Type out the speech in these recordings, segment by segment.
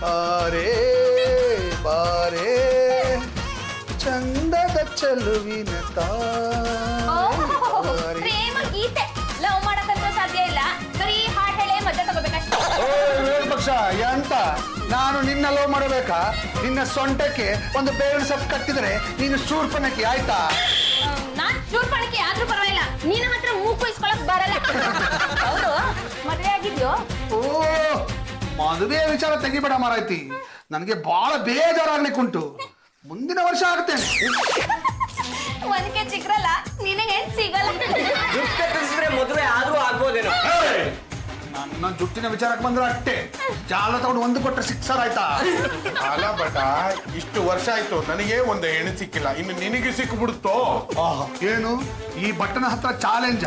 ಬಾರೇ ಬಾರೇ ಚಂದದ ಚೆಲುವಿನ ಪ್ರೇಮ ಗೀತೆ ಲವ್ ಮಾಡಕ್ಕಂತ ಸಾಧ್ಯ ಇಲ್ಲ, ಬರೀ ಹಾಡ್ ಹೇಳಿ ಮದ್ದೆ ತಗೋಬೇಕಷ್ಟೇ. ಪಕ್ಷ ಎಂತ ನಾನು ನಿನ್ನ ಲವ್ ಮಾಡಬೇಕಾ? ನಿನ್ನ ಸೊಂಟಕ್ಕೆ ಒಂದು ಬೇವಿನ ಸೊಪ್ಪು ಕಟ್ಟಿದ್ರೆ ನೀನು ಶೂರ್ಪಣಕ್ಕೆ ಆಯ್ತಾ? ನಾನ್ ಶೂರ್ಪಣಕ್ಕೆ ಆದ್ರೂ ಪರವಾಗಿಲ್ಲ, ನೀನ ಮಾತ್ರ ಮೂಗು ಇಸ್ಕೊಳಕ್ ಬರಲ್ಲ. ಹೌದು, ಮದ್ವೆ ಆಗಿದ್ಯೋ? ಓ ಮದುವೆ ವಿಚಾರ ತೆಗಿಬೇಡ ಮಾರಾಯ್ತಿ, ನನಗೆ ಬಹಳ ಬೇಜಾರಾಗ್ಲಿಕ್ಕುಂಟು. ಮುಂದಿನ ವರ್ಷ ಆಗ್ತೇನೆ. ಒಂದಕ್ಕೆ ಚಿಕ್ರಲ್ಲ, ನಿನಗೆ ಹೆಣ್ ಸಿಗಲ್ಲ. ಮದುವೆ ಆದ್ರೂ ಆಗ್ಬೋದೇನೋ. ನನ್ನ ಜುಟ್ಟಿನ ವಿಚಾರಕ್ಕೆ ಬಂದ್ರೆ ಅಷ್ಟೇ, ಜಾಲ ತಗೊಂಡು ಒಂದು ಕೊಟ್ಟರೆ ಸಿಕ್ಸರ್ ಆಯ್ತಾ? ಅಲ್ಲ ಬಟ, ಇಷ್ಟು ವರ್ಷ ಆಯ್ತು ನನಗೆ ಒಂದು ಹೆಣ್ಣು ಸಿಕ್ಕಿಲ್ಲ, ಇನ್ನು ನಿನಗೆ ಸಿಕ್ಬಿಡುತ್ತೋ? ಏನು ಈ ಬಟ್ಟನ ಹತ್ರ ಚಾಲೆಂಜ?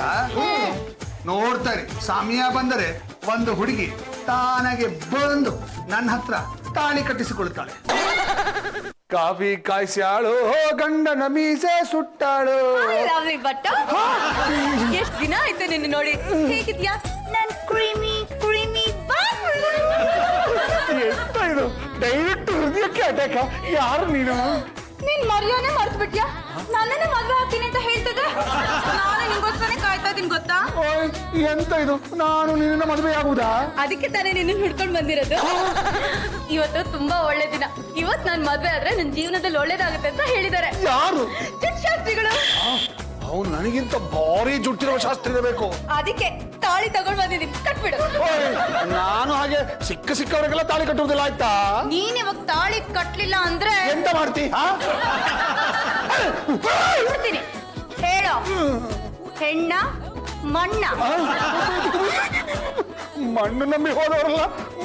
ನೋಡ್ತಾರೆ, ಸಮಯ ಬಂದರೆ ಒಂದು ಹುಡುಗಿ ತಾನಾಗೆ ಬಂದು ನನ್ನ ಹತ್ರ ತಾಳಿ ಕಟ್ಟಿಸಿಕೊಳ್ತಾಳೆ. ಕಾಫಿ ಕಾಯಿಸ್ಯಾಳು ಗಂಡನ ಮೀಸೆ ಸುಟ್ಟಾಳು. ಬಟ್ ಎಷ್ಟ್ ದಿನ ಆಯ್ತು ನಿನ್ನ ನೋಡಿ, ಹೇಗಿದ್ಯಾ? ನನ್ ಕ್ರೀಮಿ ಕ್ರೀಮಿ ಎಂತ ಇದು ಡೈರೆಕ್ಟ್ ಹೃದಯಕ್ಕೆ ಅಟ್ಯಾಕ? ಯಾರು ನೀನು? ನೀನ್ ಮರ್ಯಾನೆ ಮರ್ತು ಬಿಟ್ಯಾ? ನನ್ನನ್ನೇ ಮದ್ವೆ ಆಗ್ತೀನಿ ಅಂತ ಹೇಳ್ತಿದ್ದೆ. ನಾನು ನಿಂಗೋಸ್ಕರನೇ ಕಾಯ್ತಾ ಇದೀನಿ ಗೊತ್ತಾ? ಎಂತ ಇದು, ನಾನು ನಿನ್ನ ಮದುವೆ ಆಗುದಾ? ಅದಕ್ಕೆ ತಾನೇ ನಿನ್ನ ಹಿಡ್ಕೊಂಡ್ ಬಂದಿರೋದು. ಇವತ್ತು ತುಂಬಾ ಒಳ್ಳೆ ದಿನ. ಇವತ್ ನಾನ್ ಮದ್ವೆ ಆದ್ರೆ ನನ್ ಜೀವನದಲ್ಲಿ ಒಳ್ಳೇದಾಗುತ್ತೆ ಅಂತ ಹೇಳಿದ್ದಾರೆ. ಯಾರು? ಶಾಸ್ತ್ರಿಗಳು. ಅವ್ನು ನನಗಿಂತ ಭಾರಿ ಜುಟ್ಟಿರುವ ಶಾಸ್ತ್ರ ಇರಬೇಕು. ಅದಕ್ಕೆ ತಾಳಿ ತಗೊಂಡ್ ಬಂದಿದ್ದೀನಿ, ಕಟ್ಬಿಡು. ನಾನು ಹಾಗೆ ಸಿಕ್ಕವರಿಗೆಲ್ಲ ತಾಳಿ ಕಟ್ಟುವುದಿಲ್ಲ, ಆಯ್ತಾ? ನೀನ್ ಇವಾಗ ತಾಳಿ ಕಟ್ಲಿಲ್ಲ ಅಂದ್ರೆ ಎಂತ ಮಾಡ್ತಿ? ಹೇಳೋ, ಹೆಣ್ಣ ಮಣ್ಣ? ಮಣ್ಣು ನಂಬಿ ಹೋದವರಲ್ಲ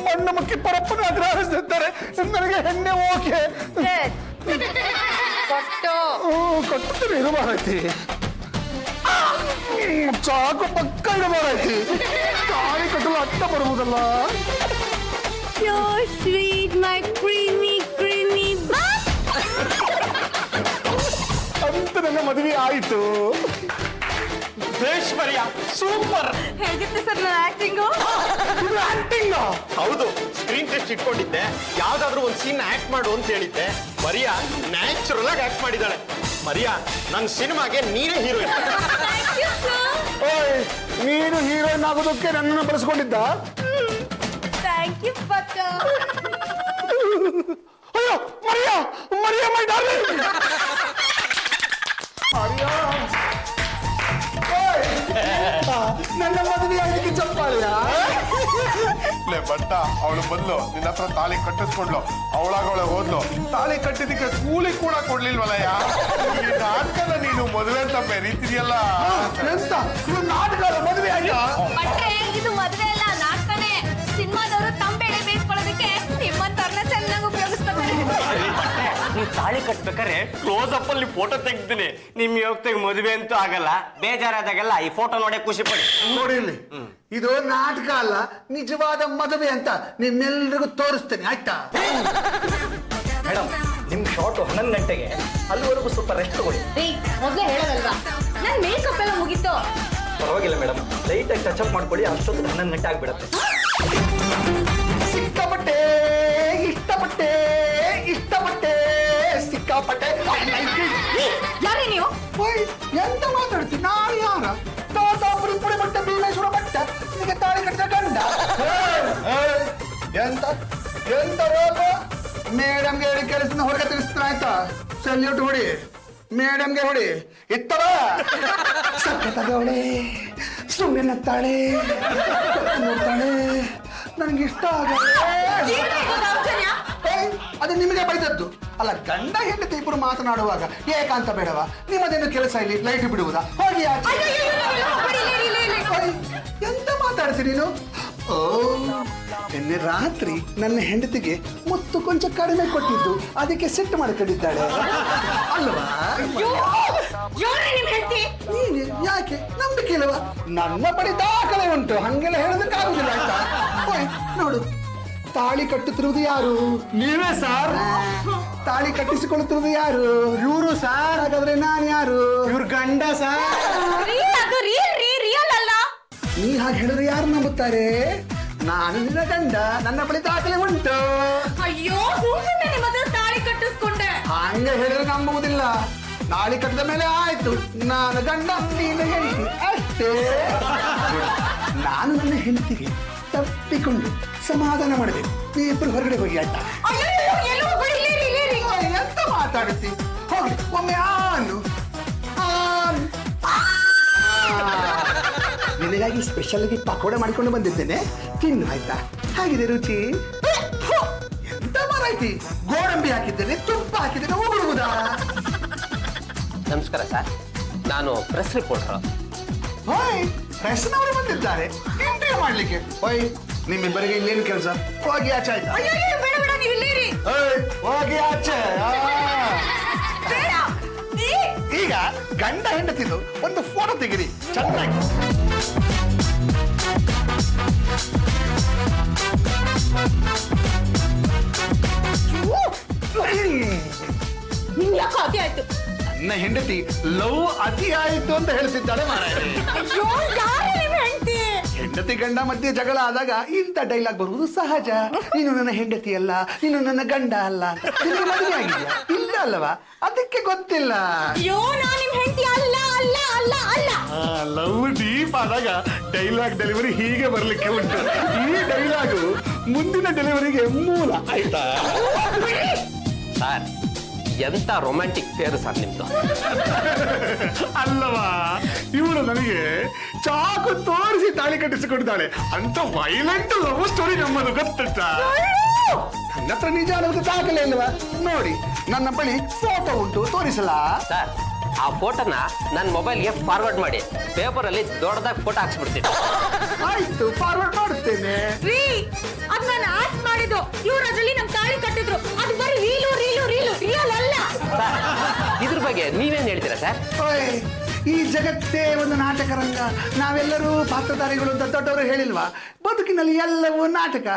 ಮಣ್ಣು ಮುಕ್ಕಿ ಪರಪ್ಪನ ಆಗ್ರಹಿಸುತ್ತಾರೆ. ನನಗೆ ಹೆಣ್ಣೆ ಓಕೆ. ಕಟ್ಟುತ್ತೀನಿ, ಇದು ಮಾಡೈತಿ. ಚಾಕು ಪಕ್ಕ ಇದು ಮಾಡೈತಿ. ತಾಳಿ ಕಟ್ಟಲು ಅಟ್ಟ ಬರುವುದಲ್ಲ. So sweet, my creamy, creamy ಅಂತ ನನ್ನ ಮದುವೆ ಆಯಿತು. ಬೇಶ್ವರ್ಯ, ಸೂಪರ್. ಹೇಗಿತ್ತು ಸರ್ ನನ್ನ ಆಕ್ಟಿಂಗು? ಆಕ್ಟಿಂಗ್? ಹೌದು, ಸ್ಕ್ರೀನ್ ಟೆಸ್ಟ್ ಇಟ್ಕೊಂಡಿದ್ದೆ, ಯಾವ್ದಾದ್ರು ಒಂದು ಸೀನ್ ಆಕ್ಟ್ ಮಾಡು ಅಂತ ಹೇಳಿದ್ದೆ. ಮರಿಯಾ ನ್ಯಾಚುರಲ್ ಆಗಿ ಆಕ್ಟ್ ಮಾಡಿದಾಳೆ. ಮರಿಯಾ, ನನ್ನ ಸಿನಿಮಾಗೆ ನೀನೇ ಹೀರೋಯಿನ್. ಓಯ್, ನೀನು ಹೀರೋಯಿನ್ ಆಗೋದಕ್ಕೆ ನನ್ನನ್ನು ಬಳಸ್ಕೊಂಡಿದ್ದ? ಥ್ಯಾಂಕ್ ಯು ಪಕ್ಕ. ಅಯ್ಯೋ ಮರಿಯಾ, ಮರಿಯಾ ಮೈ ಡಾರ್ಲಿಂಗ್. ನನ್ನ ಮದುವೆ ಆಗಲಿಕ್ಕೆ ಚಪ್ಪಾಳೆಯಾ? ಲೇ ಬಟ್ಟ, ಅವಳು ಬಂದ್ಲು, ನಿನ್ನ ಹತ್ರ ತಾಳಿ ಕಟ್ಟಿಸ್ಕೊಂಡ್ಲು, ಅವಳಾಗ ಹೋದ್ಲು. ತಾಳಿ ಕಟ್ಟಿದಕ್ಕೆ ಕೂಲಿ ಕೂಡ ಕೊಡ್ಲಿಲ್ವಲ್ಲಯ್ಯ. ಈ ನಾಟಕನ ನೀನು ಮದುವೆ ಅಂತ ಬೆರೀತಿದೆಯಲ್ಲ. ಎಂತ ಇದು ನಾಟಕ? ಮದುವೆ ಆಯ್ತಾ? ಬಟ್ರೆ ಇದು ಮದ್ವೆ ಅಲ್ಲ, ನಾಟಕನೇ. ಸಿನಿಮಾದವರು ತಮ್ಮ ಬೆಳೆ ಬೇಯಿಸ್ಕೊಳ್ಳೋದಕ್ಕೆ ನಿಮ್ಮಂತವ್ರನ್ನ ಚೆನ್ನಾಗಿ ಉಪಯೋಗಿಸ್ಕೊತಾರೆ. ನೀವು ತಾಳಿ ಕಟ್ಬೇಕಾದ್ರೆ ಕ್ಲೋಸ್ ಅಪ್ ಅಲ್ಲಿ ಫೋಟೋ ತೆಗ್ದಿನಿ. ನಿಮ್ ಯೋಗ್ತೆಗೆ ಮದುವೆ ಅಂತೂ ಆಗಲ್ಲ. ಬೇಜಾರಾದಾಗೆಲ್ಲ ಈ ಫೋಟೋ ನೋಡೇ ಖುಷಿ ಪಡಿ. ನೋಡಿರ್ಲಿ, ಇದು ನಾಟಕ ಅಲ್ಲ, ನಿಜವಾದ ಮದುವೆ ಅಂತ ನಿಮ್ಮೆಲ್ಲರಿಗೂ ತೋರಿಸ್ತೇನೆ, ಆಯ್ತಾ? ಮೇಡಮ್, ನಿಮ್ ಶಾರ್ಟ್ 11 ಗಂಟೆಗೆ, ಅಲ್ಲಿವರೆಗೂ ಸ್ವಲ್ಪ ರೆಸ್ಟ್ ತಗೊಳ್ಳಿ. ಮೊದ್ಲೇ ಹೇಳೋದಲ್ವಾ, ನನ್ ಮೇಕಪ್ ಎಲ್ಲ ಮುಗೀತು. ಪರವಾಗಿಲ್ಲ ಮೇಡಮ್, ಲೈಟ್ ಆಗಿ ಟಚ್ ಅಪ್ ಮಾಡ್ಕೊಳ್ಳಿ, ಅಷ್ಟೊತ್ತು 11 ಗಂಟೆ ಆಗ್ಬಿಡತ್ತೆ. ಸಿಕ್ಕಾಪಟ್ಟೆ ಇಷ್ಟಪಟ್ಟೆ, ಇಷ್ಟಪಟ್ಟೆ ಸಿಕ್ಕಾಪಟ್ಟೆ. ಯಾರೇ ನೀವು? ಓಯ್, ಎಂತ ಮಾತಾಡ್ತೀನಿ? ನಾನು ಯಾರ? ತಾತಾಪುರಿ ಪುಡಿ ಬಟ್ಟೆ ಭೀಮೇಶ್ವರ ಬಟ್ಟ ನಿನಗೆ ತಾಳಿ ಕಟ್ಟಿದ ಗಂಡ. ಎಂತ ಎಂತ ರೋಗ? ಮೇಡಮ್ಗೆ ಹೇಳಿ ಕೆಲಸನ ಹೊರಗೆ ತಿಳಿಸ್ತಾನೆ, ಆಯ್ತಾ? ಸಲ್ಯೂಟ್ ಹೊಡಿ, ಮೇಡಮ್ಗೆ ಹೊಡಿ. ಇತ್ತಳ ಸಕ್ಕತ್ತಾಗವಳೆ, ಸುಮ್ಮನೆ ನತ್ತಾಳೆ, ನೋಡ್ತಾಳೆ, ನನಗೆ ಇಷ್ಟ ಆಗಲ್ಲ. ಅದು ನಿಮಗೆ ಬೈದದ್ದು ಅಲ್ಲ. ಗಂಡ ಹೆಂಡತಿ ಇಬ್ಬರು ಮಾತನಾಡುವಾಗ ಏಕಾಂತ ಬೇಡವಾ? ನಿಮ್ಮದೇನು ಕೆಲಸ ಇಲ್ಲಿ ಲೈಟ್ ಬಿಡುವುದಾ? ಹೋಗಿ ಆಚೆ. ಎಂತ ಮಾತಾಡ್ತೀನಿ ನೀನು? ಓ, ನಿನ್ನೆ ರಾತ್ರಿ ನನ್ನ ಹೆಂಡತಿಗೆ ಮುತ್ತು ಕೊಂಚ ಕಡಿಮೆ ಕೊಟ್ಟಿದ್ದು, ಅದಕ್ಕೆ ಸಿಟ್ಟು ಮಾಡಿಕೊಂಡಿದ್ದಾಳೆ ಅಲ್ವಾ? ನೀನು ಯಾಕೆ ನಂಬಿಕೆ ಇಲ್ಲವಾ? ನನ್ನ ಬಳಿ ದಾಖಲೆ ಉಂಟು, ಹಂಗೆಲ್ಲ ಹೇಳೋದಕ್ಕಾಗುದಿಲ್ಲ, ಆಯ್ತಾ? ಓಯ್, ನೋಡು, ತಾಳಿ ಕಟ್ಟುತ್ತಿರುವುದು ಯಾರು? ನೀವೇ ಸರ್. ತಾಳಿ ಕಟ್ಟಿಸಿಕೊಳ್ಳುತ್ತಿರುವುದು ಯಾರು? ಇವರು ಸಾರ್. ಹಾಗಾದ್ರೆ ನಾನು ಯಾರು? ಇವ್ರ ಗಂಡ ಸರ್. ಅದು ರಿಯಲ್ ಅಲ್ಲ. ನೀ ಹಾಗೆ ಹೇಳಿದ್ರೆ ಯಾರು ನಂಬುತ್ತಾರೆ? ನಾನು ನಿನ್ನ ಗಂಡ, ನನ್ನ ಬಳಿ ದಾಖಲೆ ಉಂಟು. ಹಂಗೆ ಹೇಳಿದ್ರೆ ನಂಬುವುದಿಲ್ಲ. ತಾಳಿ ಕಟ್ಟಿದ ಮೇಲೆ ಆಯ್ತು, ನಾನು ಗಂಡ ನೀನು ಹೆಂಡತಿ ಅಷ್ಟೇ. ನಾನು ನನ್ನ ಹೆಂಡತಿಗೆ ತಪ್ಪಿಕೊಂಡು ಸಮಾಧಾನ ಮಾಡಬೇಕು. ನೀ ಇಬ್ಬರು ಹೊರಗಡೆ ಹೋಗಿ ಆಯ್ತಾ? ಎಂತ ಮಾತಾಡುತ್ತಿ? ಹೋಗಿ ಒಮ್ಮೆ ಆನು ನಿನಗಾಗಿ ಸ್ಪೆಷಲ್ ಆಗಿ ಪಕೋಡ ಮಾಡಿಕೊಂಡು ಬಂದಿದ್ದೇನೆ, ತಿನ್ನು ಆಯ್ತಾ? ಹಾಗಿದೆ ರುಚಿ? ಎಂತ ಮಾರಾಯ್ತಿ, ಗೋಡಂಬಿ ಹಾಕಿದ್ದೇನೆ, ತುಪ್ಪ ಹಾಕಿದ್ದೇನೆ, ಹೋಗುವುದಾ? ನಮಸ್ಕಾರ ಸರ್, ನಾನು ಪ್ರೆಸ್ ರಿಪೋರ್ಟರ್. ಹೋಯ್, ಪ್ರೆಸ್ನವರು ಬಂದಿದ್ದಾರೆ ಇಂಟರ್ವ್ಯೂ ಮಾಡ್ಲಿಕ್ಕೆ. ಹೋಯ್, ನಿಮ್ಮಿಬ್ಬರಿಗೆ ಇನ್ನೇನು ಕೆಲಸ? ಹೋಗಿ ಆಚೆ ಆಯ್ತಾ? ಹೋಯ್, ಹೋಗಿ ಆಚೆ. ಈಗ ಗಂಡ ಹೆಂಡತಿದು ಒಂದು ಫೋಟೋ ತೆಗಿರಿ ಚೆನ್ನಾಗಿ. ನಿನ್ ಯಾಕೋ ಅತಿ ಆಯ್ತು? ನನ್ನ ಹೆಂಡತಿ ಲವ್ ಅತಿ ಆಯಿತು ಅಂತ ಹೇಳ್ತಿದ್ದಾಳೆ ಮಾರಾಯ. ಹೆಂಡತಿ ಗಂಡ ಮಧ್ಯೆ ಜಗಳ ಆದಾಗ ಇಂಥ ಡೈಲಾಗ್ ಬರುವುದು ಸಹಜ. ನೀನು ನನ್ನ ಹೆಂಡತಿ ಅಲ್ಲ, ನೀನು ನನ್ನ ಗಂಡ ಅಲ್ಲ ಅಂತ. ನಿನಗೆ ಮದುವೆ ಆಗಿದೆಯಾ? ಇಲ್ಲ ಅಲ್ಲವಾ? ಅದಕ್ಕೆ ಗೊತ್ತಿಲ್ಲ. ಅಯ್ಯೋ, ನಾನು ನಿಮ್ ಹೆಂಡತಿ ಅಲ್ಲ ಅಲ್ಲ ಅಲ್ಲ ಅಲ್ಲ. ಲವ್ ಡೀಪ್ ಆದಾಗ ಡೈಲಾಗ್ ಡೆಲಿವರಿ ಹೀಗೆ ಬರ್ಲಿಕ್ಕೆ ಉಂಟು. ಈ ಡೈಲಾಗು ಮುಂದಿನ ಡೆಲಿವರಿಗೆ ಮೂಲ ಆಯ್ತಾ? ಸರ್, ಎಂತ ರೊಮ್ಯಾಂಟಿಕ್ ಫೇರು ಸರ್ ನಿಮ್ದು. ಅಲ್ಲವಾ, ಇವಳು ನನಗೆ ಚಾಕು ತೋರಿಸಿ ತಾಳಿ ಕಟ್ಟಿಸಿಕೊಂಡಿದ್ದಾಳೆ. ಅಂತ ವೈಲೆಂಟ್ ಲವ್ ಸ್ಟೋರಿ ನಮ್ಮದು ಗೊತ್ತುಂಟ. ನನ್ನ ಹತ್ರ ನಿಜ ಅನ್ನೋದು ದಾಖಲೆ ಇಲ್ವಾ? ನೋಡಿ, ನನ್ನ ಬಳಿ ಫೋಟೋ ಉಂಟು, ತೋರಿಸಲ್ಲ? ಸರ್, ಆ ಫೋಟೋನ ನನ್ನ ಮೊಬೈಲ್ಗೆ ಫಾರ್ವರ್ಡ್ ಮಾಡಿ, ಪೇಪರಲ್ಲಿ ದೊಡ್ಡದಾಗಿ ಫೋಟೋ ಹಾಕ್ಸ್ಬಿಡ್ತೀನಿ. ಆಯ್ತು, ಫಾರ್ವರ್ಡ್ ಮಾಡುತ್ತೇನೆ. ರೀ, ಅದ್ ನಾನು ಆಕ್ಟ್ ಮಾಡಿದ್ದು. ಇವ್ರು ಅದ್ರಲ್ಲಿ ನಮ್ ತಾಳಿ ಕಟ್ಟಿದ್ರು. ಅದು ಬರೀ ರೀಲು ರೀಲು ರೀಲು, ರಿಯಲ್ ಅಲ್ಲ. ಸರ್, ಇದ್ರ ಬಗ್ಗೆ ನೀವೇನ್ ಹೇಳ್ತೀರಾ ಸರ್? ಓಯ್, ಈ ಜಗತ್ತೇ ಒಂದು ನಾಟಕ ರಂಗ. ನಾವೆಲ್ಲರೂ ಪಾತ್ರಧಾರಿಗಳು ಅಂತ ದೊಡ್ಡವರು ಹೇಳಿಲ್ವಾ? ಬದುಕಿನಲ್ಲಿ ಎಲ್ಲವೂ ನಾಟಕ.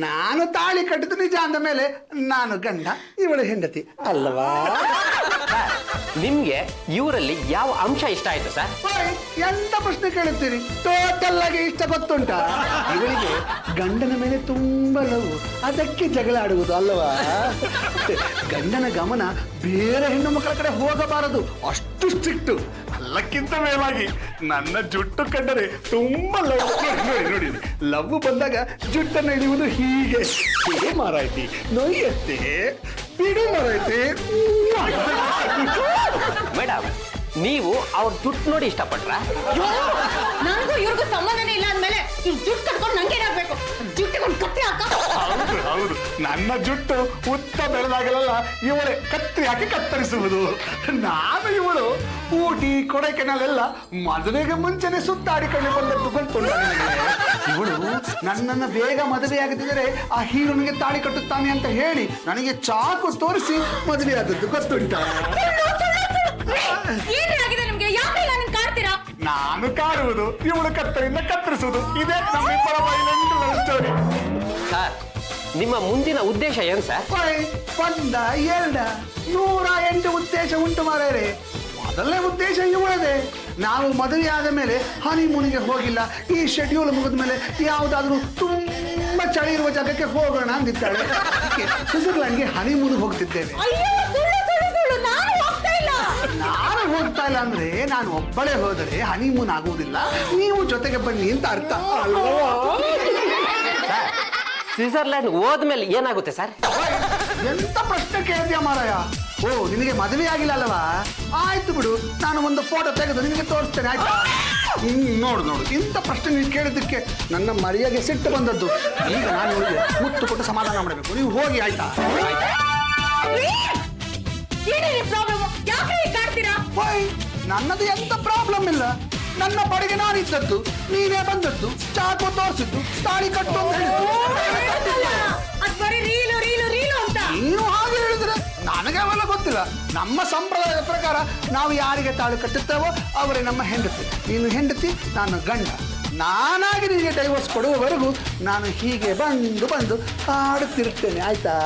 ನಾನು ತಾಳಿ ಕಟ್ಟಿದ್ದು ನಿಜ ಅಂದ ಮೇಲೆ ನಾನು ಗಂಡ, ಇವಳು ಹೆಂಡತಿ ಅಲ್ಲವಾ? ಸರ್, ನಿಮ್ಗೆ ಇವರಲ್ಲಿ ಯಾವ ಅಂಶ ಇಷ್ಟ ಆಯ್ತು ಸರ್? ಓಯ್, ಎಂತ ಪ್ರಶ್ನೆ ಕೇಳುತ್ತೀರಿ? ಟೋಟಲ್ ಆಗಿ ಇಷ್ಟ ಗೊತ್ತುಂಟ. ಇವಳಿಗೆ ಗಂಡನ ಮೇಲೆ ತುಂಬಾ ಲವ್, ಅದಕ್ಕೆ ಜಗಳ ಆಡುವುದು ಅಲ್ಲವಾ? ಗಂಡನ ಗಮನ ಬೇರೆ ಹೆಣ್ಣು ಮಕ್ಕಳ ಕಡೆ ಹೋಗಬಾರದು, ಅಷ್ಟು ಸ್ಟ್ರಿಕ್ಟ್. ಎಲ್ಲಕ್ಕಿಂತ ಮೇಲಾಗಿ ನನ್ನ ಜುಟ್ಟು ಕಂಡರೆ ತುಂಬಾ ಲವ್. ನೋಡಿ ನೋಡಿ, ಲವ್ ಬಂದಾಗ ಜುಟ್ಟನ್ನು ಹಿಡಿಯುವುದು ಹೀಗೆ. ಬಿಡು ಮಾರಾಯ್ತಿ, ನೊಯ್ಯತ್ತೆ, ಬಿಡು ಮಾರಾಯ್ತಿ. ಮೇಡಮ್, ನೀವು ಅವ್ರ ಜುಟ್ಟು ನೋಡಿ ಇಷ್ಟಪಟ್ರ? ನನಗೂ ಇವ್ರಿಗೂ ಸಂಬಂಧನೇ ಇಲ್ಲ ಅಂದ್ಮೇಲೆ ಇವ್ ಜುಟ್ಟು ಕಟ್ಕೊಂಡು ನಂಗೇನಾಗ್ಬೇಕು? ಜುಟ್ಟಿಗೊಂಡು ಕತ್ತಿ ಹಾಕ. ಹೌದು ಹೌದು, ನನ್ನ ಜುಟ್ಟು ಉತ್ತ ಬೆಳೆದಾಗಲೆಲ್ಲ ಇವಳೇ ಕತ್ತಿ ಹಾಕಿ ಕತ್ತರಿಸುವುದು. ನಾನು ಇವಳು ಊಟಿ ಕೊಡೈಕೆನಾಲ್ ಎಲ್ಲ ಮದುವೆಗೆ ಮುಂಚೆನೆ ಸುತ್ತಾಡಿಕೊಂಡು ಬಂದದ್ದು ಗೊತ್ತುಂಟ ನನಗೆ. ಇವಳು ನನ್ನನ್ನು ಬೇಗ ಮದುವೆ ಆಗದಿದ್ದರೆ ಆ ಹೀರೋನಿಗೆ ತಾಳಿ ಕಟ್ಟುತ್ತಾನೆ ಅಂತ ಹೇಳಿ ನನಗೆ ಚಾಕು ತೋರಿಸಿ ಮದುವೆ ಆದದ್ದು ಗೊತ್ತುಂಟ. ಏನಾಗಿದೆ ನಿಮ್ಗೆ? ಯಾಕೆ ನಾನು ಕಾಡ್ತೀರಾ? ನಾನು ಕಾಡುವುದು, ಇವಳು ಕತ್ತರಿಂದ ಕತ್ತರಿಸುವುದು. ಇದೇ ನಮ್ಮಿಬ್ಬರ ವೈಲೆಂಟ್ ಲವ್ ಸ್ಟೋರಿ. ಸರ್, ನಿಮ್ಮ ಮುಂದಿನ ಉದ್ದೇಶ ಏನ್ ಸರ್? ಒಂದ ಎರಡ 108 ಉದ್ದೇಶ ಉಂಟು ಮಾರಾಯರೆ. ಮೊದಲನೇ ಉದ್ದೇಶ ಇವಳದೆ. ನಾವು ಮದುವೆ ಆದ ಮೇಲೆ ಹನಿಮೂನಿಗೆ ಹೋಗಿಲ್ಲ. ಈ ಶೆಡ್ಯೂಲ್ ಮುಗಿದ ಮೇಲೆ ಯಾವುದಾದ್ರೂ ತುಂಬಾ ಚಳಿ ಇರುವ ಜಾಗಕ್ಕೆ ಹೋಗೋಣ ಅಂದಿದ್ದಾಳೆ. ಅದಕ್ಕೆ ಸ್ವಿಟ್ಜರ್ಲ್ಯಾಂಡ್ಗೆ ಹನಿಮೂನಿಗೆ ಹೋಗ್ತಿದ್ದೇವೆ. ಅಯ್ಯೋ, ಸುಳ್ಳು ಸುಳ್ಳು ಸುಳ್ಳು, ನಾನು ಹೋಗ್ತಾ ಇಲ್ಲ. ನಾನು ಹೋಗ್ತಾ ಇಲ್ಲ ಅಂದ್ರೆ ನಾನು ಒಬ್ಬಳೇ ಹೋದರೆ ಹನಿಮೂನ್ ಆಗುವುದಿಲ್ಲ. ನೀವು ಜೊತೆಗೆ ಬನ್ನಿ ಅಂತ ಅರ್ಥ ಅಲ್ವಾ? ಸರ್, ಸ್ವಿಟ್ಜರ್ಲ್ಯಾಂಡ್ ಹೋದ್ಮೇಲೆ ಏನಾಗುತ್ತೆ ಸರ್? ಎಂತ ಪ್ರಶ್ನೆ ಕೇಳ್ತೀಯ ಮಾರಾಯ? ಓ, ನಿನಗೆ ಮದುವೆ ಆಗಿಲ್ಲ ಅಲ್ಲವಾ? ಆಯ್ತು ಬಿಡು, ನಾನು ಒಂದು ಫೋಟೋ ತೆಗೆದು ನಿನಗೆ ತೋರಿಸ್ತೇನೆ ಆಯ್ತಾ? ನೋಡು ನೋಡು, ಇಂಥ ಪ್ರಶ್ನೆ ನೀವು ಕೇಳಿದ್ದಕ್ಕೆ ನನ್ನ ಮರ್ಯಾದೆ ಸಿಟ್ಟು ಬಂದದ್ದು. ಈಗ ನಾನು ನಿಮಗೆ ಮುತ್ತು ಕೊಟ್ಟು ಸಮಾಧಾನ ಮಾಡಬೇಕು. ನೀವು ಹೋಗಿ ಆಯ್ತಾ? ಏನೇನು ಪ್ರಾಬ್ಲಮ್? ಯಾಕೆ ಕಾಡ್ತೀರಾ? ಓಯ್, ನನ್ನದು ಎಂತ ಪ್ರಾಬ್ಲಮ್ ಇಲ್ಲ. ನನ್ನ ಬಡಿಗೆ ನಾನಿದ್ದದ್ದು, ನೀನೇ ಬಂದದ್ದು, ಚಾಕು ತೋರಿಸಿದ್ದು, ತಾಳಿ ಕಟ್ಟು ಅಂತ ಹೇಳಿದ್ದು. ಅದ್ ಬರೀ ರೀಲು ರೀಲು ರೀಲು ಅಂತ. ನೀನು ಹಾಗೆ ಹೇಳಿದ್ರೆ ನನಗೆ ಅವೆಲ್ಲ ಗೊತ್ತಿಲ್ಲ. ನಮ್ಮ ಸಂಪ್ರದಾಯದ ಪ್ರಕಾರ ನಾವು ಯಾರಿಗೆ ತಾಳಿ ಕಟ್ಟುತ್ತೇವೋ ಅವರೇ ನಮ್ಮ ಹೆಂಡತಿ. ನೀನು ಹೆಂಡತಿ, ನಾನು ಗಂಡ. ನಾನಾಗಿ ನಿನಗೆ ಡೈವರ್ಸ್ ಕೊಡುವವರೆಗೂ ನಾನು ಹೀಗೆ ಬಂದು ಬಂದು ಆಡುತ್ತಿರ್ತೇನೆ ಆಯ್ತಾ?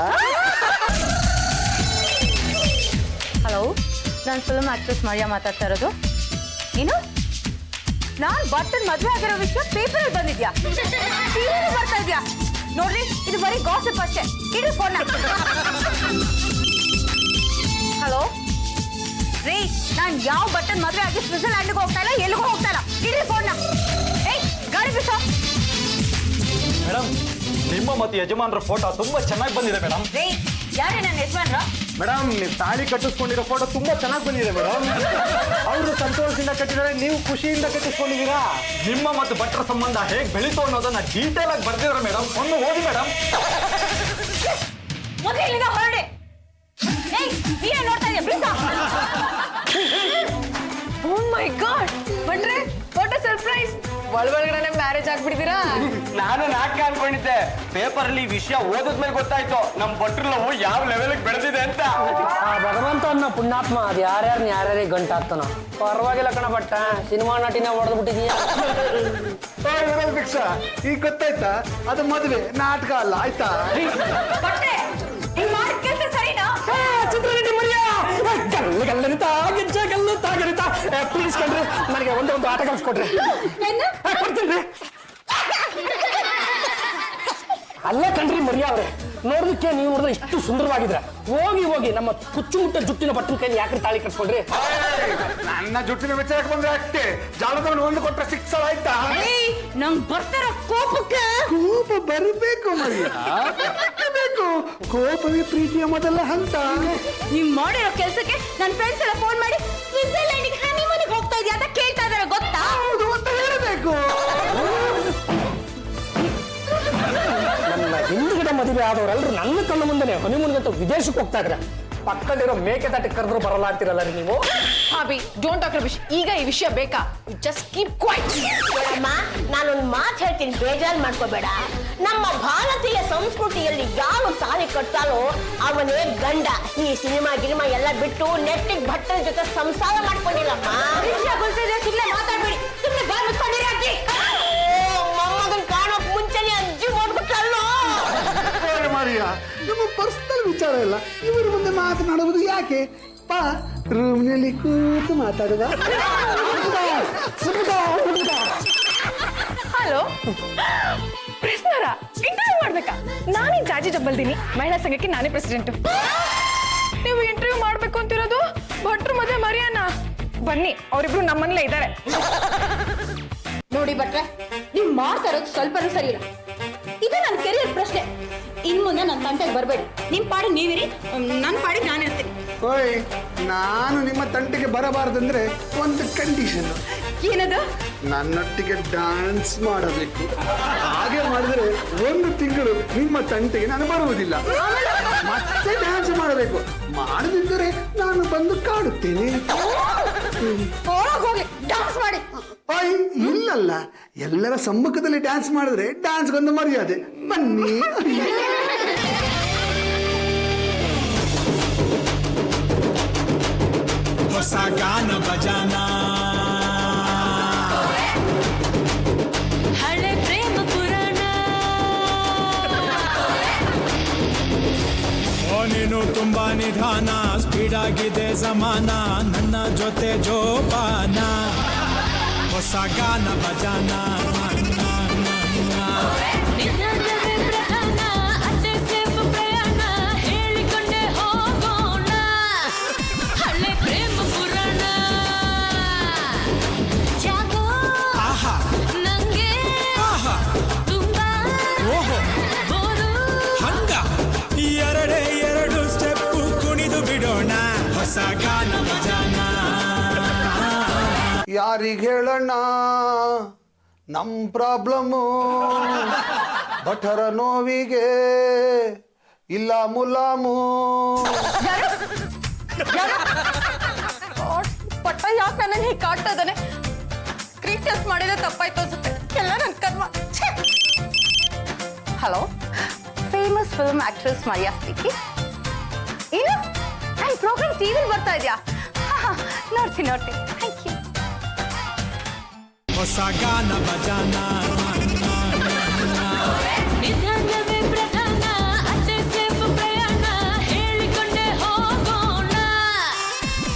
ಹಲೋ, ನಾನು ಫಿಲ್ಮ್ ಆಕ್ಟ್ರೆಸ್ ಮರಿಯಾ ಮಾತಾಡ್ತಾ ಇರೋದು. ಏನು? ನಾನು ಬಟ್ಟನ್ ಮದುವೆ ಆಗಿರೋ ವಿಷಯ ಪೇಪರಲ್ಲಿ ಬಂದಿದ್ಯಾ? ಟಿವಿಲಿ ಬರ್ತಾ ಇದ್ಯಾ? ನೋಡ್ರಿ, ಇದು ಬರೀ ಗಾಸಿಪ್ ಅಷ್ಟೇ. ಇಡಿ ಫೋನ್. ಹಲೋ, ರೀ ನಾನ್ ಯಾವ ಬಟನ್ ಮದ್ವೆ ಆಗಿ ಸ್ವಿಟ್ಜರ್ಲ್ಯಾಂಡ್ಗೆ ಹೋಗ್ತಾ ಇಲ್ಲ, ಎಲ್ಲಿಗೂ ಹೋಗ್ತಾ ಇಲ್ಲ. ಇಡ್ರಿ ಫೋನ್ನ. ಏಯ್ ಗಾಡಿ ಬಿಸೋ. ಮೇಡಮ್, ನಿಮ್ಮ ಮತ್ತು ಯಜಮಾನ್ರ ಫೋಟೋ ತುಂಬಾ ಚೆನ್ನಾಗಿ ಬಂದಿದೆ ಮೇಡಮ್. ರೀ ಯಾರೇ ನನ್ನ ಯಜಮಾನ್ರ? ಮೇಡಮ್, ನೀವು ತಾಳಿ ಕಟ್ಟಿಸ್ಕೊಂಡಿರೋ ಫೋಟೋ ತುಂಬಾ ಚೆನ್ನಾಗಿ ಬಂದಿದೆ ಮೇಡಮ್. ಅವರು ಸಂತೋಷದಿಂದ ಕಟ್ಟಿದರೆ, ನೀವು ಖುಷಿಯಿಂದ ಕಟ್ಟಿಸ್ಕೊಂಡಿದ್ದೀರಾ. ನಿಮ್ಮ ಮತ್ತು ಭಟ್ರ ಸಂಬಂಧ ಹೇಗೆ ಬೆಳೀತು ಅನ್ನೋದನ್ನ ಡೀಟೇಲ್ ಆಗಿ ಬರ್ದಿದ್ದಾರೆ ಮೇಡಮ್. ಒಂದು ಓದಿ ಮೇಡಮ್. ಮೊದಲಿನಿಂದ ಹೊರಡಿ. ಏಯ್ ನೀನೇ ನೋಡ್ತಾ ಇದೀಯ, ಬಿಸೋ. ಓ ಮೈ ಗಾಡ್, ಬಟ್ರೆ ವಾಟ್ ಅ ಸರ್ಪ್ರೈಸ್. ಒಳಗಡೆ ಮ್ಯಾರೇಜ್ ಆಗ್ಬಿಟ್ಟಿದ್ದೀರಾ? ನಾನು ನಾಟಕ ಅನ್ಕೊಂಡಿದ್ದೆ. ಪೇಪರ್ ಅಲ್ಲಿ ವಿಷಯ ಓದಿದ್ಮೇಲೆ ಗೊತ್ತಾಯ್ತು ನಮ್ ಭಟ್ರ ಲವ್ ಯಾವ ಲೆವೆಲ್ ಬೆಳೆದಿದೆ ಅಂತ. ಆ ಭಗವಂತ ಅನ್ನೋ ಪುಣ್ಯಾತ್ಮ ಅದು ಯಾರ್ಯಾರಿಗೆ ಗಂಟಾಗ್ತಾನ. ಪರವಾಗಿಲ್ಲ ಕಣ ಬಟ್ಟ, ಸಿನಿಮಾ ನಟಿನ ಹೊಡೆದು ಬಿಟ್ಟಿದೀಯ. ಭಿಕ್ಷಾ ಈಗ ಗೊತ್ತಾಯ್ತಾ? ಅದು ಮದುವೆ ನಾಟಕ ಅಲ್ಲ, ಆಯ್ತಾ? ಬಟ್ಟೆ ನೀನ್ ಮಾಡಿದ ಕೆಲಸ ಸರಿನಾ? ಚಿತ್ರನಟಿ ಮರಿಯಾ ಗಲ್ಲು ತಾಗರಿತ ಪ್ಲೀಸ್ ಕಣ್ರಿ, ನನಗೆ ಒಂದು ಆಟ ಕಲ್ಸ್ಕೊಡ್ರಿ. ಕೊಡ್ತೀನಿ. ಅಲ್ಲ ಕಣ್ರಿ ಮರಿಯಾ ಅವ್ರೆ, ನೋಡೋದಕ್ಕೆ ನೀವು ನೋಡಿದ್ರೆ ಇಷ್ಟು ಸುಂದರವಾಗಿದ್ರೆ ಹೋಗಿ ನಮ್ಮ ಕುಚ್ಚುಮುಟ್ಟ ಜುಟ್ಟಿನ ಬಟ್ಟನ ಕೈಲಿ ಯಾಕ್ರಿ ತಾಳಿ ಕಟ್ಸ್ಕೊಡ್ರಿ? ನನ್ನ ಜುಟ್ಟಿನ ವಿಚಾರಕ್ಕೆ ಬಂದ್ರೆ ಅಷ್ಟೇ, ಜಾಲದವನು ಒಂದು ಕೊಟ್ರೆ ಶಿಕ್ಷ ಆಯ್ತಾ? ನಂಗ್ ಬರ್ತಿರೋ ಕೋಪಕ್ಕೆ ಕೋಪ ಬರಬೇಕು ಮರಿಯಾ, ಬೇಕು. ಕೋಪವೇ ಪ್ರೀತಿಯ ಮೊದಲ ಹಂತ. ನೀವ್ ಮಾಡಿರೋ ಕೆಲ್ಸಕ್ಕೆ ನನ್ನ ಫ್ರೆಂಡ್ಸ್ ಎಲ್ಲ ಫೋನ್ ಮಾಡಿ ಸ್ವಿಟ್ಜರ್ಲ್ಯಾಂಡಿಗೆ ಹನಿಮೂನಿಗೆ ಹೋಗ್ತಾ ಇದೀಯ ಅಂತ ಕೇಳ್ತಾ ಇದಾರೆ, ಗೊತ್ತಾ? ಹೌದು ಅಂತ ಹೇಳಬೇಕು. ನನ್ನ ಹಿಂದುಗಡೆ ಮದುವೆ ಆದವರೆಲ್ಲರೂ ನನ್ನ ಕಣ್ಣು ಮುಂದೆನೆ ಹನಿಮೂನ್ಗಂತ ವಿದೇಶಕ್ಕೆ ಹೋಗ್ತಾ ಇದ್ರೆ ಪಕ್ಕದಲ್ಲಿರೋ ಮೇಕೆ ತಟ್ಟೆ ಕರೆದ್ರು ಬರಲ್ಲ ಅಂತಿರಲ್ಲ ರೀ ನೀವು. Hobby don't talk rubbish. ಈಗ ಈ ವಿಷಯ ಬೇಕಾ? Just keep quiet. ಅಮ್ಮ, ನಾನೊಂದು ಮಾತು ಹೇಳ್ತೀನಿ, ಬೇಜಾರು ಮಾಡ್ಕೋಬೇಡ. ನಮ್ಮ ಭಾರತೀಯ ಸಂಸ್ಕೃತಿಯಲ್ಲಿ ಯಾರು ತಾಳಿ ಕಟ್ತಾನೋ ಅವನೇ ಗಂಡ. ಈ ಸಿನಿಮಾ ಗಿನಿಮಾ ಎಲ್ಲ ಬಿಟ್ಟು ನೆಟ್ಟಿಗೆ ಭಟ್ಟರ ಜೊತೆ ಸಂಸಾರ ಮಾಡ್ಕೊಂಡಿಲ್ಲಮ್ಮ. ವಿಷಯ ಗೊತ್ತಿದೆ, ಸುಮ್ಮನೆ ಮಾತಾಡ್ಬೇಡಿ, ಸುಮ್ಮನೆ ಬಾಯ್ ಮುಚ್ಕೊಂಡಿರಿ ಅಜ್ಜಿ. ಮೊಮ್ಮಗನ್ ಕಾಣೋಕ್ ಮುಂಚೆನೆ ಅಜ್ಜಿ ಓಡ್ಬಿಟ್ರಲ್ಲೋ. ಮರಿಯಾ, ನಮ್ಮ ಪರ್ಸನಲ್ ವಿಚಾರ ಇಲ್ಲ, ಇವರ ಮುಂದೆ ಮಾತನಾಡುವುದು ಯಾಕೆ? ಪಾ ರೂಮ್ನಲ್ಲಿ ಕೂತು ಮಾತಾಡುವ. ಹಲೋ ಪ್ರಶ್ನರ ಇಂಟರ್ವ್ಯೂ ಮಾಡ್ಬೇಕಾ? ನಾನೇ ಜಾಜಿ ಜಬ್ಬಲ್ದಿನಿ, ಮಹಿಳಾ ಸಂಘಕ್ಕೆ ನಾನೇ ಪ್ರೆಸಿಡೆಂಟ್. ನೀವು ಇಂಟರ್ವ್ಯೂ ಮಾಡ್ಬೇಕು ಅಂತಿರೋದು ಭಟ್ರು ಮದುವೆ ಮರಿಯಾನ? ಬನ್ನಿ, ಅವರಿಬ್ರು ನಮ್ಮಲ್ಲೇ ಇದ್ದಾರೆ. ನೋಡಿ ಭಟ್ರೆ, ನೀವ್ ಮಾಡ್ತಾ ಇರೋದು ಸ್ವಲ್ಪನೂ ಸರಿ ಇಲ್ಲ. ಇದು ನನ್ನ ಕೆರಿಯರ್ ಪ್ರಶ್ನೆ. ಇನ್ ಮುಂದೆ ನನ್ನ ತಂಟೆಗೆ ಬರಬೇಡಿ. ನಿಮ್ ಪಾಡಿಗೆ ನೀವಿರಿ, ನನ್ನ ಪಾಡಿಗೆ ನಾನು ಇರ್ತೀನಿ. ಓಯ್, ನಾನು ನಿಮ್ಮ ತಂಟೆಗೆ ಬರಬಾರದಂದ್ರೆ ಒಂದು ಕಂಡೀಷನ್. ಏನದು? ನನ್ನೊಟ್ಟಿಗೆ ಡ್ಯಾನ್ಸ್ ಮಾಡಬೇಕು. ಹಾಗೆ ಮಾಡಿದ್ರೆ 1 ತಿಂಗಳು ನಿಮ್ಮ ತಂಟೆಗೆ ನಾನು ಬರುವುದಿಲ್ಲ. ಮತ್ತೆ ಡ್ಯಾನ್ಸ್ ಮಾಡಬೇಕು. ಮಾಡದಿದ್ದರೆ ನಾನು ಬಂದು ಕಾಡುತ್ತೇನೆ. ಹೋಗಿ ಡ್ಯಾನ್ಸ್ ಮಾಡಿ. ಓಯ್, ಇಲ್ಲಲ್ಲ, ಎಲ್ಲರ ಸಮ್ಮುಖದಲ್ಲಿ ಡ್ಯಾನ್ಸ್ ಮಾಡಿದ್ರೆ ಡ್ಯಾನ್ಸ್ಗೊಂದು ಮರ್ಯಾದೆ. ಬನ್ನಿ. ಹೊಸ ಗಾನ ಬಜಾನ, ಹಳೆ ಪ್ರೇಮ ಪುರಾಣ. ನೀನು ತುಂಬಾ ನಿಧಾನ, ಸ್ಪೀಡ್ ಆಗಿದೆ ಜಮಾನ, ನನ್ನ ಜೊತೆ ಜೋಪಾನ. ಹೊಸ ಗಾನ ಬಜಾನ, ನಿಧಾನವೇ ಪ್ರಧಾನ, ಅದೇ ಸೇಫ್ ಪ್ರಯಾಣ, ಹೇಳಿಕೊಂಡೆ ಹೋಗೋಣ. ಹಳೆ ಪ್ರೇಮ ಪುರಾಣ. ಯಾಕೋ ಆಹಾ ನಂಗೆ ಆಹಾ ತುಂಬಾ ಓಹೋ ಬೋರು. ಹಂಗ ಎರಡು ಸ್ಟೆಪ್ಪು ಕುಣಿದು ಬಿಡೋಣ. ಹೊಸ ಗಾನ ಬಜಾನ. ಯಾರಿಗೆ ಹೇಳೋಣ ನಮ್ ಪ್ರಾಬ್ಲಮ್ಮು? ಭಟರ ನೋವಿಗೆ ಇಲ್ಲ ಮುಲಾಮು. ಪಟ್ಟ ಯಾಕೆ ನನ್ನ ಹೀಗೆ ಕಾಡ್ತಾ ಇದ್ದಾನೆ? ಸ್ಕ್ರೀನ್ ಟೆಸ್ಟ್ ಮಾಡಿದ್ರೆ ತಪ್ಪಾಯ್ತು ಅನ್ಸುತ್ತೆ. ಎಲ್ಲ ನನ್ನ ಕರ್ಮ. Hello, famous film actress Maria speaking. ಏನು ನನ್ನ ಪ್ರೋಗ್ರಾಮ್ ಟಿವಿಲಿ ಬರ್ತಾ ಇದೆಯಾ? ನೋಡ್ತೀನಿ. Thank you. ಹೊಸ ಗಾನ ಬಜಾನ, ನಿಧಾನವೇ ಪ್ರಧಾನ, ಅದೇ ಸೇಫ್ ಪ್ರಯಾಣ, ಹೇಳಿಕೊಂಡೆ ಹೋಗೋಣ.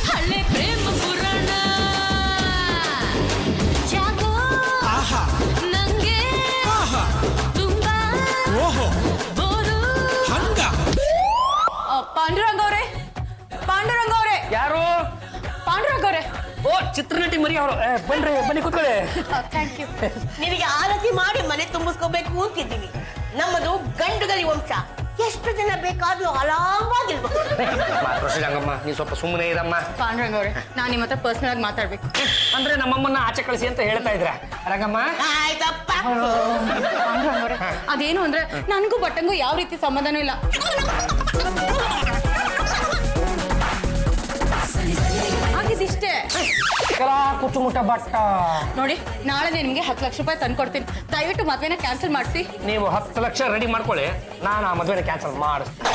ಹಳೆ ಪ್ರೇಮ ಪುರಾಣ. ಯಾಕೋ ಆಹಾ ನಂಗೆ ಆಹಾ ತುಂಬಾ ಓಹೋ ಬೋರು. ಹಂಗ ಪಾಂಡುರಂಗ ಅವರೇ, ಯಾರು? ಚಿತ್ರನಟಿ ಮರಿ ಅವರು ಬನ್ನಿ ಕೂತ್ಕೊಳ್ಳಿ. Thank you. ನಿನಗೆ ಆರತಿ ಮಾಡಿ ಮನೆ ತುಂಬಿಸ್ಕೋಬೇಕು ಅಂತಿದ್ದೀವಿ. ನಮ್ಮದು ಗಂಡುಗಲಿ ವಂಶ, ಎಷ್ಟು ಜನ ಬೇಕಾದ್ರೂ ಆರಾಮಾಗಿರ್ಬೇಕು. ರಂಗಮ್ಮ ನೀ ಸ್ವಲ್ಪ ಸುಮ್ಮನೆ ಇರಮ್ಮ. ಪಾಂಡುರಂಗ ಅವ್ರೆ, ನಾನು ನಿಮ್ಮ ಹತ್ರ ಪರ್ಸನಲ್ ಆಗಿ ಮಾತಾಡ್ಬೇಕು. ಅಂದ್ರೆ ನಮ್ಮಮ್ಮನ್ನ ಆಚೆ ಕಳಿಸಿ ಅಂತ ಹೇಳ್ತಾ ಇದ್ರ ರಂಗಮ್ಮ. ಆಯ್ತಪ್ಪ. ಪಾಂಡುರಂಗ ಅವ್ರೆ, ಅದೇನು ಅಂದ್ರೆ ನನಗೂ ಬಟ್ಟಂಗೂ ಯಾವ ರೀತಿ ಸಂಬಂಧನೂ ಇಲ್ಲ. ಆಗಿದಿಷ್ಟೇ. ಕುಚ್ಚುಮುಟ್ಟ ಬಟ್ಟ ನೋಡಿ, ನಾಳೆ ನಿಮ್ಗೆ 10 ಲಕ್ಷ ರೂಪಾಯಿ ತಂದು ಕೊಡ್ತೀನಿ. ದಯವಿಟ್ಟು ಮದ್ವೆನ ಕ್ಯಾನ್ಸಲ್ ಮಾಡಿಸಿ. ನೀವು 10 ಲಕ್ಷ ರೆಡಿ ಮಾಡ್ಕೊಳ್ಳಿ, ನಾನು ಆ ಮದುವೆನ ಕ್ಯಾನ್ಸಲ್ ಮಾಡಿಸ್ತೀನಿ.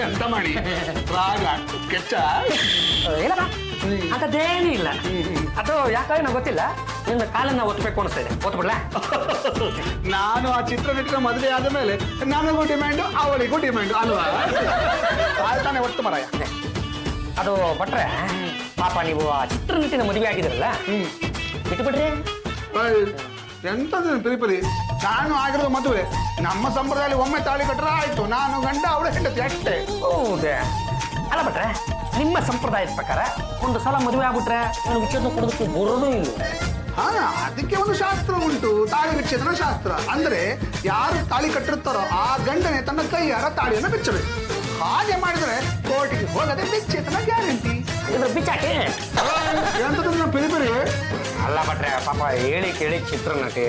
ಎಂತ ಮಾಡಿ ರಾಗ ಕೆಚ್ಚ ಏನಪ್ಪ ಅಂತದೇನು ಇಲ್ಲ. ಅದು ಯಾಕಂದ್ರೆ ನಂಗೆ ಗೊತ್ತಿಲ್ಲ, ನಿನ್ನ ಕಾಲನ್ನ ಒತ್ತಬೇಕು ಅನಿಸ್ತಾ ಇದೆ. ಒತ್ಬಿಡ್ಲಾ? ನಾನು ಆ ಚಿತ್ರನಟಿನ ಮದುವೆ ಆದ ಮೇಲೆ ನನಗೂ ಡಿಮ್ಯಾಂಡು ಅವಳಿಗೂ ಡಿಮ್ಯಾಂಡು ಅಲ್ವಾ? ತಾನೆ ಒಟ್ಟು ಮರಾಯ. ಅದು ಬಟ್ರೆ ಪಾಪ ನೀವು ಆ ಚಿತ್ರನಟಿನ ಮದುವೆ ಆಗಿದ್ರಲ್ಲ, ಬಿಟ್ಬಿಡ್ರಿ. ಎಂತದ ಪಿರಿಪಿರಿ, ನಾನು ಆಗಿರೋದು ಮದುವೆ ನಮ್ಮ ಸಂಪ್ರದಾಯದಲ್ಲಿ ಒಮ್ಮೆ ತಾಳಿ ಕಟ್ಟರೆ ಆಯ್ತು, ನಾನು ಗಂಡ ಅವಳು ಹೆಂಡತಿ ಅಷ್ಟೇ. ಹೌದೇ? ಅಲ್ಲ ಬಟ್ರೆ, ನಿಮ್ಮ ಸಂಪ್ರದಾಯದ ಪ್ರಕಾರ ಒಂದು ಸಲ ಮದುವೆ ಆಗ್ಬಿಟ್ರೆ ನಾನು ವಿಚ್ಛೇದನ ಕೊಡೋದಕ್ಕೆ ಬರೋದೂ ಇಲ್ಲ. ಹಾ, ಅದಕ್ಕೆ ಒಂದು ಶಾಸ್ತ್ರ ಉಂಟು, ತಾಳಿ ವಿಚ್ಛೇದನ ಶಾಸ್ತ್ರ. ಅಂದ್ರೆ ಯಾರು ತಾಳಿ ಕಟ್ಟಿರ್ತಾರೋ ಆ ಗಂಡನೇ ತನ್ನ ಕೈಯಾರ ತಾಳಿಯನ್ನು ಬಿಚ್ಚಬೇಕು. ಹಾಗೆ ಮಾಡಿದ್ರೆ ಕೋರ್ಟಿಗೆ ಹೋಗದೆ ವಿಚ್ಛೇದನ ಗ್ಯಾರಂಟಿ. ಇದ್ರ ಬಿಚ್ಚಾಕೆ ಎಂತದ ಪಿರಿಪಿರಿ. ಅಲ್ಲ ಬಟ್ರೆ, ಪಾಪ ಹೇಳಿ ಕೇಳಿ ಚಿತ್ರನಟಿ,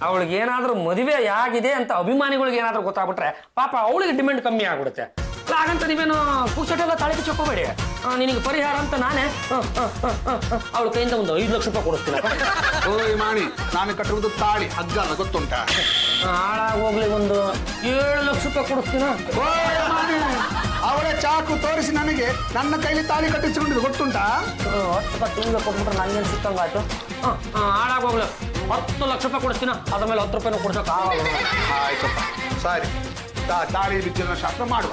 ಅವಳಿಗೆ ಏನಾದ್ರೂ ಮದುವೆ ಆಗಿದೆ ಅಂತ ಅಭಿಮಾನಿಗಳಿಗೆ ಏನಾದ್ರೂ ಗೊತ್ತಾಗ್ಬಿಟ್ರೆ ಪಾಪ ಅವಳಿಗೆ ಡಿಮ್ಯಾಂಡ್ ಕಮ್ಮಿ ಆಗ್ಬಿಡುತ್ತೆ. ಹಾಗಂತ ನೀವೇನು ಪುಕ್ಸಟೆಲ್ಲ ತಾಳಿ ಬಿಚ್ಚೋಕೋಬೇಡಿ. ನಿನಗೆ ಪರಿಹಾರ ಅಂತ ನಾನೇ ಅವಳ ಕೈಯಿಂದ ಒಂದು 5 ಲಕ್ಷ ರೂಪಾಯಿ ಕೊಡಿಸ್ತೀನಿ. ಓಯ್ ಮಾಣಿ, ನಾನು ಕಟ್ಟಿರುವುದು ತಾಳಿ, ಹಗ್ಗ ಅಲ್ಲ, ಗೊತ್ತುಂಟ? ಹಾಳಾಗಿ ಹೋಗ್ಲಿ, ಒಂದು 7 ಲಕ್ಷ ರೂಪಾಯಿ ಕೊಡಿಸ್ತೀನ. ಓಯ್ ಮಾಣಿ, ಅವಳ ಚಾಕು ತೋರಿಸಿ ನನಗೆ ನನ್ನ ಕೈಲಿ ತಾಳಿ ಕಟ್ಟಿಸಿಕೊಂಡಿದ್ದು ಗೊತ್ತುಂಟಾ? 10 ರೂಪಾಯಿ ತಿಂಗಳು ಕೊಟ್ಬಿಟ್ರೆ ನನಗೇನು ಸಿಕ್ಕಂಗಾಯ್ತು. ಹಾಳಾಗಿ ಹೋಗ್ಲಿ, 10 ಲಕ್ಷ ರೂಪಾಯಿ ಕೊಡಿಸ್ತೀನ. ಅದ್ರ ಮೇಲೆ 10 ರೂಪಾಯಿನೂ ಕೊಡ್ಸೋಕೆ ಆಗಲ್ಲ. ಆಯ್ತಪ್ಪ, ಸರಿ, ತಾಳಿ ಬಿಚ್ಚಿನ ಶಾಸ್ತ್ರ ಮಾಡುವ.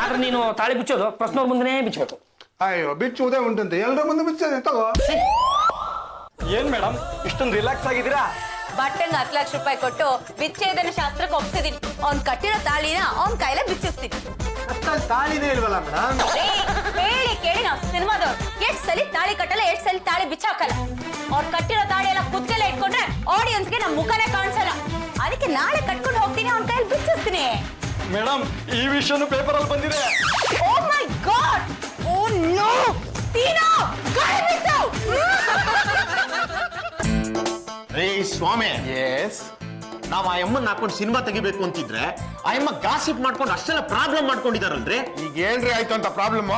ಆದ್ರೆ ನೀನು ತಾಳಿ ಬಿಚ್ಚೋದು ಪ್ರಶ್ನವ್ರ ಮುಂದೆನೇ ಬಿಚ್ಚಬೇಕು. ಅಯ್ಯೋ, ಬಿಚ್ಚುವುದೇ ಉಂಟಂತೆ, ಎಲ್ಲರ ಮುಂದೆ ಬಿಚ್ಚದೆ ತಗೋ. ಏನ್ ಮೇಡಮ್ ಇಷ್ಟೊಂದು ರಿಲ್ಯಾಕ್ಸ್ ಆಗಿದ್ದೀರಾ? ಬಟ್ಟಂಗೆ 10 ಲಕ್ಷ ರೂಪಾಯಿ ಕೊಟ್ಟು ವಿಚ್ಛೇದನ ಶಾಸ್ತ್ರಕ್ಕೆ ಒಪ್ಸಿದೀನಿ. ಅವ್ನ್ ಕಟ್ಟಿರೋ ತಾಳಿನ ಅವ್ನ್ ಕೈಲೇ ಬಿಚ್ಚಿಸ್ತೀನಿ. ತಾಳಿನೇ ಇಲ್ವಲ್ಲ ಮೇಡಮ್? ಹೇಳಿ ಕೇಳಿ, ನಾವು ಸಿನಿಮಾದವ್ರು ಎಷ್ಟ್ ಸಲಿ ತಾಳಿ ಕಟ್ಟಲ್ಲ, ಎಷ್ಟ್ ಸಲಿ ತಾಳಿ ಬಿಚ್ಚಾಕಲ್ಲ. ಅವ್ರು ಕಟ್ಟಿರೋ ತಾಳಿ ಎಲ್ಲ ಕುತ್ಕೆಲ್ಲ ಇಟ್ಕೊಂಡ್ರೆ ಆಡಿಯನ್ಸ್ಗೆ ನಮ್ ಮುಖನೇ ಕಾಣಿಸಲ್ಲ. ಅದಕ್ಕೆ ನಾಳೆ ಕಟ್ಕೊಂಡು ಹೋಗ್ತೀನಿ, ಅವ್ನ ಕೈಯಲ್ಲಿ ಬಿಚ್ಚಿಸ್ತೀನಿ. ಮೇಡಮ್, ಈ ವಿಷಯನೂ ಪೇಪರ್ ಅಲ್ಲಿ ಬಂದಿದೆ. ಓ ಮೈ ಗಾಡ್, ಓ ನೋ, ತೀನೋ ಕೈ ಬಿಚ್ಚು. ರೇ ಸ್ವಾಮಿ, ಎಸ್, ನಾವ್ ಆ ಅಮ್ಮನ್ನ ಹಾಕೊಂಡು ಸಿನಿಮಾ ತೆಗಿಬೇಕು ಅಂತಿದ್ರೆ ಆ ಅಮ್ಮ ಗಾಸಿಪ್ ಮಾಡ್ಕೊಂಡು ಅಷ್ಟೆಲ್ಲ ಪ್ರಾಬ್ಲಮ್ ಮಾಡ್ಕೊಂಡಿದಾರಲ್ರಿ. ಈಗ ಏನ್ರಿ ಆಯ್ತು ಅಂತ ಪ್ರಾಬ್ಲಮ್?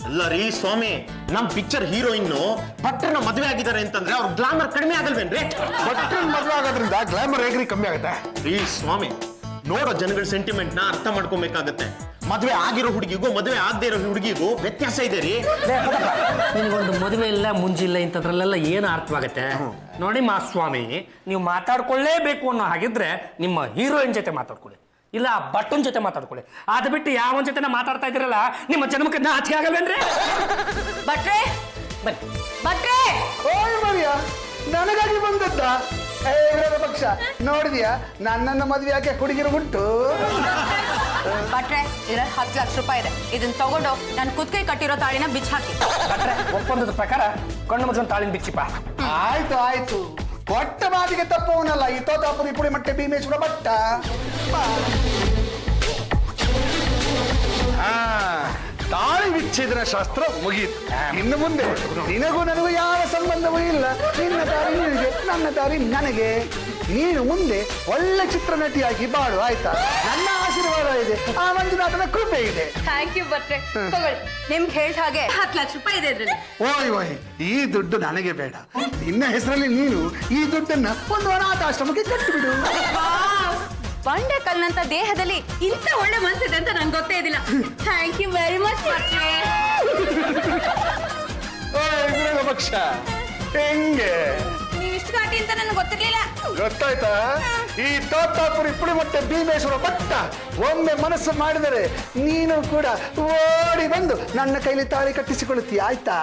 ಅಲ್ಲ ರೀ ಸ್ವಾಮಿ, ನಮ್ ಪಿಕ್ಚರ್ ಹೀರೋಯಿನ್ ಭಟ್ರನ ಮದುವೆ ಆಗಿದ್ದಾರೆ ಅಂತಂದ್ರೆ ಅವ್ರ ಗ್ಲಾಮರ್ ಕಡಿಮೆ ಆಗಲ್ವೇನ್ರಿ? ಭಟ್ರನ್ ಮದುವೆ ಆಗೋದ್ರಿಂದ ಗ್ಲಾಮರ್ ಹೇಗ್ರಿ ಕಮ್ಮಿ ಆಗುತ್ತೆ? ರೀ ಸ್ವಾಮಿ, ನೋಡೋ ಜನಗಳ ಸೆಂಟಿಮೆಂಟ್ ನ ಅರ್ಥ ಮಾಡ್ಕೊಬೇಕಾಗತ್ತೆ. ಮದುವೆ ಆಗಿರೋ ಹುಡುಗಿಗೂ ಮದುವೆ ಆಗದೆ ಇರೋ ಹುಡುಗಿಗೂ ವ್ಯತ್ಯಾಸ ಇದೆ ರೀ. ನಿಮ್ಗೊಂದು ಮದುವೆ ಇಲ್ಲ ಮುಂಜಿಲ್ಲ ಇಂಥದ್ರಲ್ಲೆಲ್ಲ ಏನು ಅರ್ಥವಾಗತ್ತೆ ನೋಡಿ ಮಾಸ್ವಾಮಿ. ನೀವು ಮಾತಾಡ್ಕೊಳ್ಳೇಬೇಕು ಅನ್ನೋ ಹಾಗಿದ್ರೆ ನಿಮ್ಮ ಹೀರೋಯಿನ್ ಜೊತೆ ಮಾತಾಡ್ಕೊಳ್ಳಿ, ಇಲ್ಲ ಬಟ್ಟನ್ ಜೊತೆ ಮಾತಾಡ್ಕೊಳ್ಳಿ. ಅದು ಬಿಟ್ಟು ಯಾವನ ಜೊತೆ ಮಾತಾಡ್ತಾ ಇದ್ದೀರಲ್ಲ, ನಿಮ್ಮ ಜನ್ಮಕ್ಕೆ ನಾಚಿಕೆ ಆಗಲ್ವೇನ್ರಿ? ಭಟ್ರೆ, ಭಟ್ರೆ, ಓಯ್ ಮರಿಯ, ನನಗಾಗಿ ಬಂದದ್ದ? ವಿರೋಧ ಪಕ್ಷ ನೋಡಿದ್ಯಾ, ನನ್ನನ್ನ ಮದುವೆ ಯಾಕೆ ಹುಡುಗಿರು ಉಂಟು? ಭಟ್ರೆ, ಇದ್ರಲ್ಲಿ 10 ಲಕ್ಷ ರೂಪಾಯಿ ಇದೆ. ಇದನ್ನ ತಗೊಂಡು ನಾನು ಕುತ್ಕೈ ಕಟ್ಟಿರೋ ತಾಳಿನ ಬಿಚ್ಚ ಹಾಕಿ. ಬಟ್ರೆ, ಒಪ್ಪಂದದ ಪ್ರಕಾರ ಕಣ್ಣು ಮುಚ್ಚೊಂದು ತಾಳಿನ ಬಿಚ್ಚಿಪ್ಪ. ಆಯ್ತು ಆಯ್ತು, ಕೊಟ್ಟ ಮಾತಿಗೆ ತಪ್ಪವನಲ್ಲ ಈ ತೋತಾಪುರಿ ಪುಡಿ ಮಟ್ಟೆ ಭೀಮೇಶ್ವರ ಭಟ್ಟ. ತಾಳಿ ವಿಚ್ಛೇದನ ಶಾಸ್ತ್ರ ಮುಗಿಯಿತು. ಇನ್ನು ಮುಂದೆ ನಿನಗೂ ನನಗೂ ಯಾವ ಸಂಬಂಧವೂ ಇಲ್ಲ. ನಿನ್ನ ದಾರಿ ನಿನಗೆ, ನನ್ನ ದಾರಿ ನನಗೆ. ನೀನು ಮುಂದೆ ಒಳ್ಳೆ ಚಿತ್ರನಟಿಯಾಗಿ ಬಾಳು, ಆಯ್ತಾ? ನನ್ನ ಆಶೀರ್ವಾದ ಇದೆ, ಆ ಮಂಜುನಾಥನ ಕೃಪೆ ಇದೆ. ಥ್ಯಾಂಕ್ ಯು ಭಟ್ರೆ, ತಗೊಳ್ಳಿ. ನಿಮ್ಗೆ ಹೇಳ್ದ ಹಾಗೆ 10 ಲಕ್ಷ ರೂಪಾಯಿ ಇದೆ ಇದ್ರಲ್ಲಿ. ಓಯ್ ಓಯ್, ಈ ದುಡ್ಡು ನನಗೆ ಬೇಡ. ನಿನ್ನ ಹೆಸರಲ್ಲಿ ನೀನು ಈ ದುಡ್ಡನ್ನ ಒಂದು ಅನಾಥಾಶ್ರಮಕ್ಕೆ ಕಟ್ಟಿಬಿಡು. ಬಂಡೆ ಕಲ್ಲಂತ ದೇಹದಲ್ಲಿ ಇಂಥ ಒಳ್ಳೆ ಮನ್ಸಿದೆ ಅಂತ ನಂಗೆ ಗೊತ್ತೇ ಇದ್ದಿಲ್ಲ. ಥ್ಯಾಂಕ್ ಯು ವೆರಿ ಮಚ್ ಭಟ್ರೆ. ವಿರೋಧ ಪಕ್ಷ ಹೆಂಗೆ ನೀವು ಇಷ್ಟು ಘಾಟಿ ಅಂತ ನನಗೆ ಗೊತ್ತಿರ್ಲಿಲ್ಲ. ಗೊತ್ತಾಯ್ತಾ? ಈ ತೋತಾಪುರಿ ಪುಡಿ ಮತ್ತೆ ಭೀಮೇಶ್ವರ ಭಟ್ಟ ಒಮ್ಮೆ ಮನಸ್ಸು ಮಾಡಿದರೆ ನೀನು ಕೂಡ ಓಡಿ ಬಂದು ನನ್ನ ಕೈಲಿ ತಾಳಿ ಕಟ್ಟಿಸಿಕೊಳ್ಳುತ್ತೀಯ, ಆಯ್ತಾ?